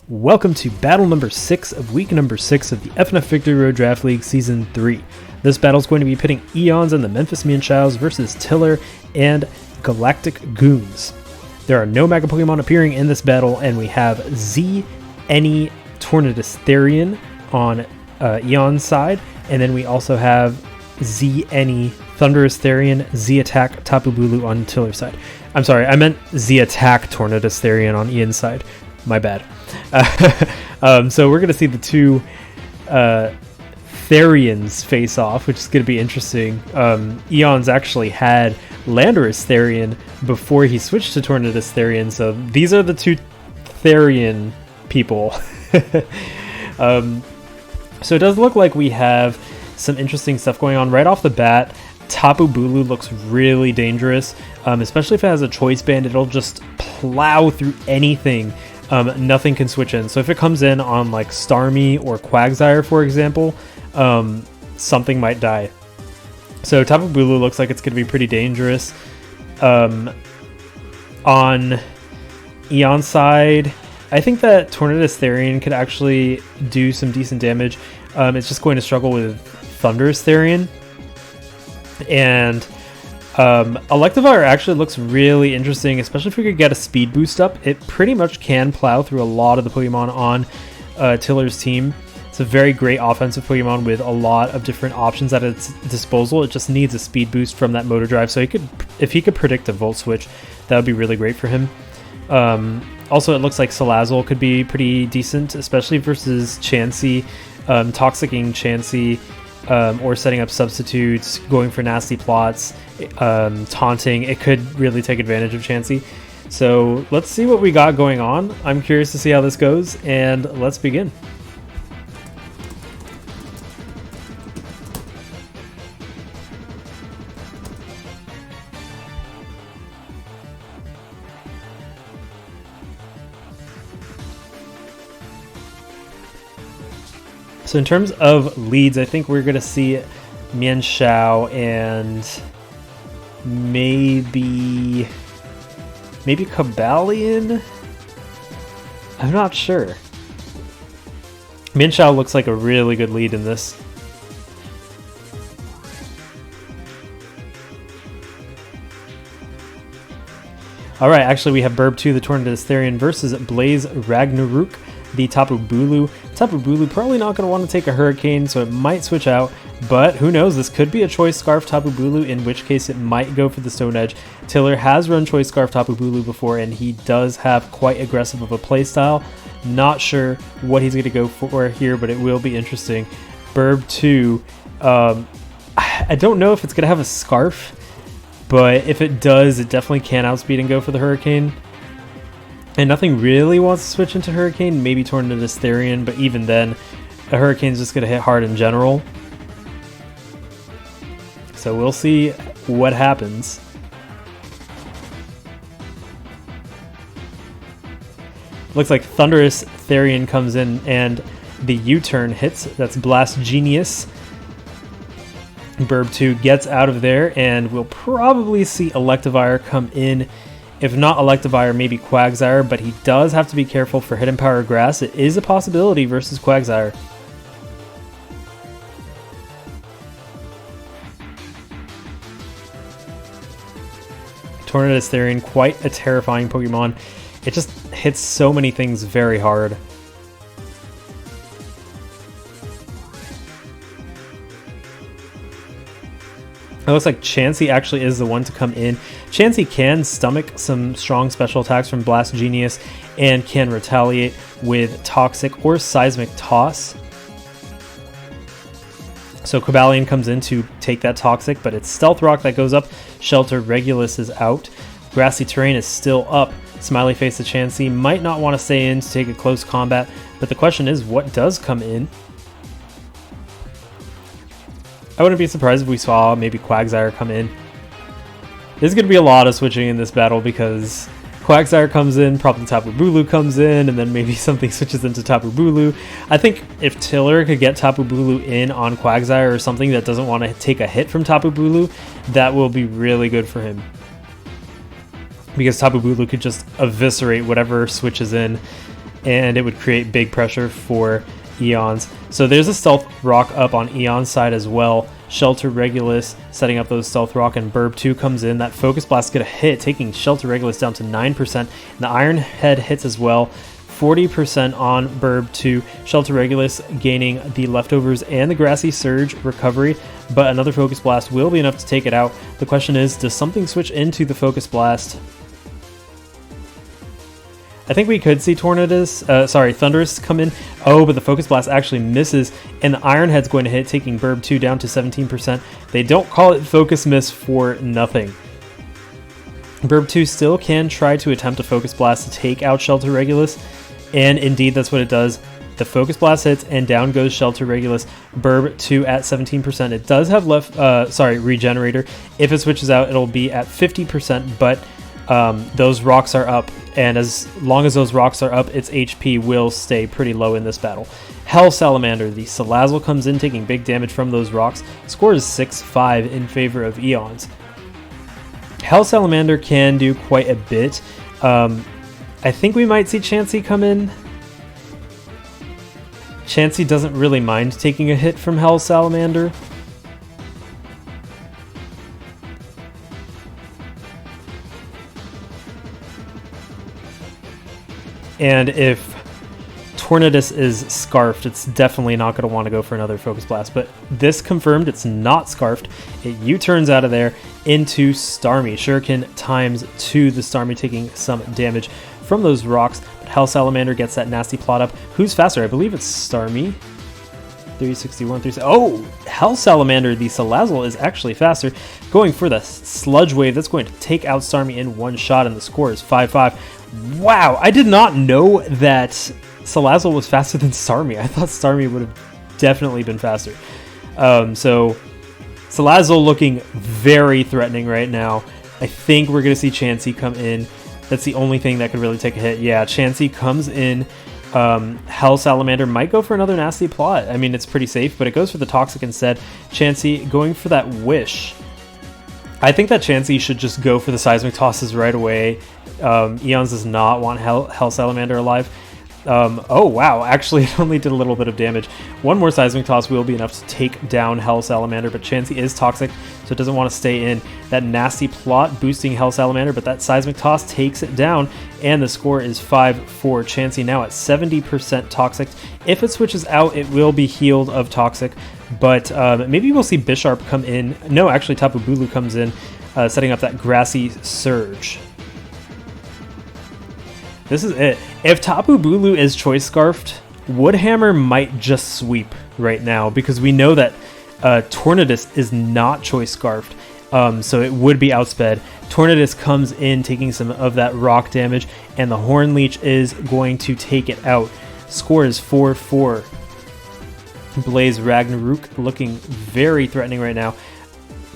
Welcome to battle number 6 of week number 6 of the FNF Victory Road Draft League Season 3. This battle is going to be pitting Eons and the Memphis Mienshaos versus Tiller and Galactic Goons. There are no Mega Pokemon appearing in this battle, and we have Z, Any, Tornadus Therian on Eon's side, and then we also have Z, Any, Thunderous Therian, Z Attack, Tapu Bulu on Tiller's side. I'm sorry, I meant Z Attack, Tornadus Therian on Ian's side. My bad. So we're going to see the two Therians face off, which is going to be interesting. Eons actually had Landorus Therian before he switched to Tornadus Therian, so these are the two Therian people. So it does look like we have some interesting stuff going on right off the bat. Tapu Bulu looks really dangerous, especially if it has a choice band. It'll just plow through anything. Nothing can switch in. So if it comes in on like Starmie or Quagsire, for example, something might die. So Tapu Bulu looks like it's going to be pretty dangerous. On Eon's side, I think that Tornadus Therian could actually do some decent damage. It's just going to struggle with Thunderous Therian. And Electivire actually looks really interesting, especially if we could get a speed boost up. It pretty much can plow through a lot of the Pokemon on Tiller's team. It's a very great offensive Pokemon with a lot of different options at its disposal. It just needs a speed boost from that motor drive. So if he could predict a Volt Switch, that would be really great for him. Also, it looks like Salazzle could be pretty decent, especially versus Chansey, Toxicking Chansey, or setting up substitutes, going for nasty plots, taunting. It could really take advantage of Chansey. So let's see what we got going on. I'm curious to see how this goes, and let's begin. So in terms of leads, I think we're going to see Mienshao and maybe Cobalion? I'm not sure. Mienshao looks like a really good lead in this. Alright, actually we have Burb 2, the Tornadus Therian, versus Blaze Ragnarok, the Tapu Bulu. Tapu Bulu probably not going to want to take a Hurricane, so it might switch out, but who knows, this could be a Choice Scarf Tapu Bulu, in which case it might go for the Stone Edge. Tiller has run Choice Scarf Tapu Bulu before, and he does have quite aggressive of a playstyle. Not sure what he's going to go for here, but it will be interesting. Burb 2, I don't know if it's going to have a Scarf, but if it does, it definitely can outspeed and go for the Hurricane. And nothing really wants to switch into Hurricane, maybe Tornadus Therian, but even then, a Hurricane's just going to hit hard in general. So we'll see what happens. Looks like Thunderous Therian comes in and the U-turn hits. That's Blast Genius. Burb 2 gets out of there, and we'll probably see Electivire come in. If not Electivire, maybe Quagsire, but he does have to be careful for Hidden Power Grass. It is a possibility versus Quagsire. Tornadus Therian, quite a terrifying Pokemon. It just hits so many things very hard. It looks like Chansey actually is the one to come in. Chansey can stomach some strong special attacks from Blast Genius and can retaliate with Toxic or Seismic Toss. So Cobalion comes in to take that Toxic, but it's Stealth Rock that goes up. Shelter Regulus is out. Grassy Terrain is still up. Smiley Face to Chansey might not want to stay in to take a close combat, but the question is, what does come in? I wouldn't be surprised if we saw maybe Quagsire come in. There's going to be a lot of switching in this battle because Quagsire comes in, probably Tapu Bulu comes in, and then maybe something switches into Tapu Bulu. I think if Tiller could get Tapu Bulu in on Quagsire or something that doesn't want to take a hit from Tapu Bulu, that will be really good for him. Because Tapu Bulu could just eviscerate whatever switches in. and it would create big pressure for Eons. So there's a Stealth Rock up on Eon's side as well. Shelter Regulus setting up those Stealth Rock, and Burb 2 comes in. That Focus Blast is going to hit, taking Shelter Regulus down to 9%. And the Iron Head hits as well. 40% on Burb 2. Shelter Regulus gaining the leftovers and the Grassy Surge recovery, but another Focus Blast will be enough to take it out. The question is, does something switch into the Focus Blast? I think we could see Thunderous come in. Oh, but the Focus Blast actually misses, and the Iron Head's going to hit, taking Burb 2 down to 17%. They don't call it Focus Miss for nothing. Burb 2 still can try to attempt a Focus Blast to take out Shelter Regulus, and indeed that's what it does. The Focus Blast hits, and down goes Shelter Regulus. Burb 2 at 17%. It does have Regenerator. If it switches out, it'll be at 50%, but those rocks are up, and as long as those rocks are up, its HP will stay pretty low in this battle. Hell Salamander, the Salazzle comes in, taking big damage from those rocks. Score is 6-5 in favor of Eons. Hell Salamander can do quite a bit. I think we might see Chansey come in. Chansey doesn't really mind taking a hit from Hell Salamander. And if Tornadus is Scarfed, it's definitely not going to want to go for another Focus Blast. But this confirmed it's not Scarfed. It U-turns out of there into Starmie. Shuriken times 2, the Starmie taking some damage from those rocks. But Hell Salamander gets that nasty plot up. Who's faster? I believe it's Starmie. 361, 360. Oh, Hell Salamander, the Salazzle, is actually faster. Going for the Sludge Wave. That's going to take out Starmie in one shot, and the score is 5-5. Wow, I did not know that Salazzle was faster than Starmie. I thought Starmie would have definitely been faster. So Salazzle looking very threatening right now. I think we're going to see Chansey come in. That's the only thing that could really take a hit. Yeah, Chansey comes in. Hell Salamander might go for another nasty plot. I mean, it's pretty safe, but it goes for the Toxic instead. Chansey going for that Wish. I think that Chansey should just go for the Seismic Tosses right away. Eons does not want Hell Salamander alive. Oh wow, actually it only did a little bit of damage. One more Seismic Toss will be enough to take down Hell Salamander, but Chansey is Toxic, so it doesn't want to stay in. That nasty plot boosting Hell Salamander, but that Seismic Toss takes it down, and the score is 5-4. Chansey now at 70% Toxic. If it switches out, it will be healed of Toxic, but maybe we'll see Bisharp come in. No, actually Tapu Bulu comes in, setting up that Grassy Surge. This is it. If Tapu Bulu is Choice Scarfed, Woodhammer might just sweep right now, because we know that Tornadus is not Choice Scarfed, so it would be outsped. Tornadus comes in, taking some of that rock damage, and the Horn Leech is going to take it out. Score is 4-4. Blaze Ragnarok looking very threatening right now.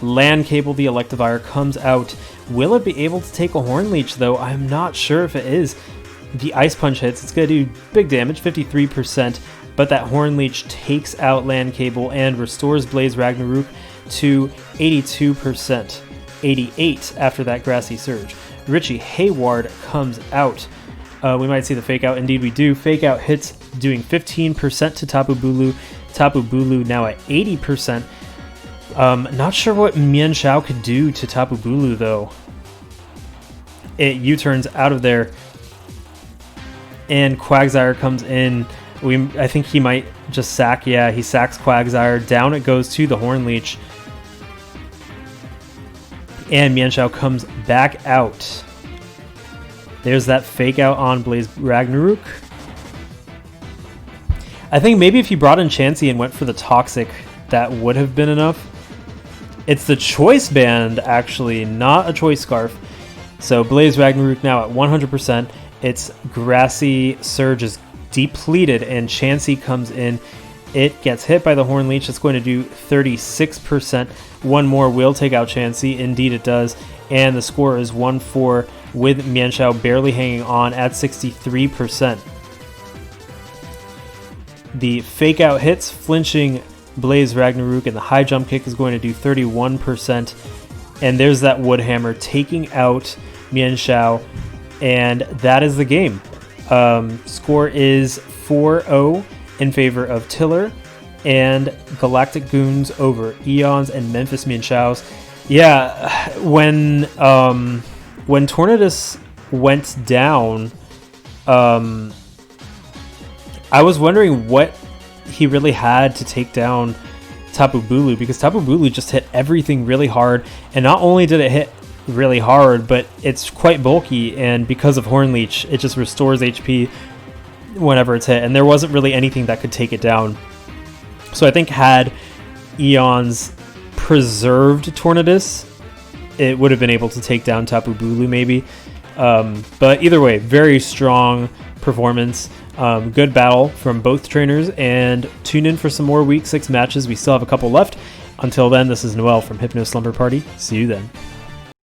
Land Cable, the Electivire, comes out. Will it be able to take a Horn Leech, though? I'm not sure if it is. The Ice Punch hits. It's going to do big damage, 53%, but that Horn Leech takes out Land Cable and restores Blaze Ragnarok to 82%. 88 after that Grassy Surge. Richie Hayward comes out. We might see the Fake Out. Indeed, we do. Fake Out hits, doing 15% to Tapu Bulu. Tapu Bulu now at 80%. Not sure what Mienshao could do to Tapu Bulu, though. It U-turns out of there, and Quagsire comes in. I think he might just sack. Yeah, he sacks Quagsire. Down it goes to the Horn Leech. And Mienshao comes back out. There's that Fake Out on Blaze Ragnarok. I think maybe if you brought in Chansey and went for the Toxic, that would have been enough. It's the Choice Band, actually, not a Choice Scarf. So Blaze Ragnarok now at 100%. Its Grassy Surge is depleted, and Chansey comes in. It gets hit by the Horn Leech. It's going to do 36%. One more will take out Chansey. Indeed it does. And the score is 1-4, with Mienshao barely hanging on at 63%. The Fake Out hits, flinching Blaze Ragnarok, and the High Jump Kick is going to do 31%. And there's that Woodhammer taking out Mienshao, and that is the game. Score is 4-0 in favor of Tiller, and Galactic Goons over Eons and Memphis Mienshaos. Yeah, when Tornadus went down, I was wondering what he really had to take down Tapu Bulu, because Tapu Bulu just hit everything really hard, and not only did it hit really hard, but it's quite bulky, and because of Horn Leech, it just restores HP whenever it's hit, and there wasn't really anything that could take it down. So I think had Eons preserved Tornadus, it would have been able to take down Tapu Bulu maybe. But either way, very strong performance. Good battle from both trainers, and tune in for some more Week 6 matches. We still have a couple left. Until then, this is Noel from Hypno Slumber Party. See you then.